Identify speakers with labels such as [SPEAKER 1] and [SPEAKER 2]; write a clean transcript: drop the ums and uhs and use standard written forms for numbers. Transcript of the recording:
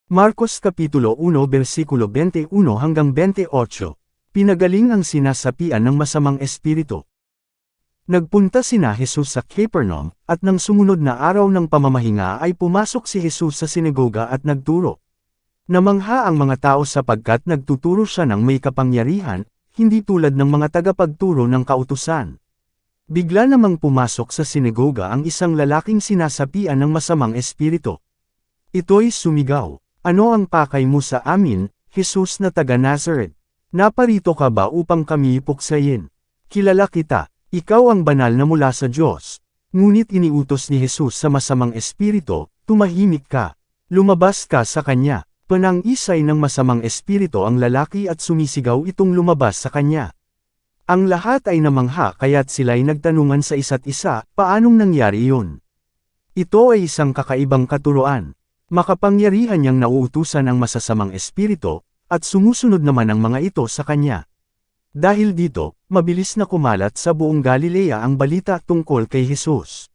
[SPEAKER 1] Marcos Kapitulo 1 versikulo 21 hanggang 28. Pinagaling ang sinasapian ng masamang espiritu. Nagpunta sina Jesus sa Capernaum, at nang sumunod na araw ng pamamahinga ay pumasok si Jesus sa sinagoga at nagturo. Namangha ang mga tao sapagkat nagtuturo siya ng may kapangyarihan, hindi tulad ng mga tagapagturo ng kautusan. Bigla namang pumasok sa sinagoga ang isang lalaking sinasapian ng masamang espiritu. Ito'y sumigaw, "Ano ang pakay mo sa amin, Jesus na taga Nazareth? Naparito ka ba upang kami puksayin? Kilala kita, ikaw ang banal na mula sa Diyos." Ngunit iniutos ni Jesus sa masamang espiritu, "Tumahimik ka. Lumabas ka sa kanya." Panang-isay ng masamang espiritu ang lalaki at sumisigaw itong lumabas sa kanya. Ang lahat ay namangha kaya't sila'y nagtanungan sa isa't isa, paanong nangyari iyon? Ito ay isang kakaibang katuruan. Makapangyarihan niyang nauutusan ang masasamang espiritu, at sumusunod naman ang mga ito sa kanya. Dahil dito, mabilis na kumalat sa buong Galilea ang balita tungkol kay Jesus.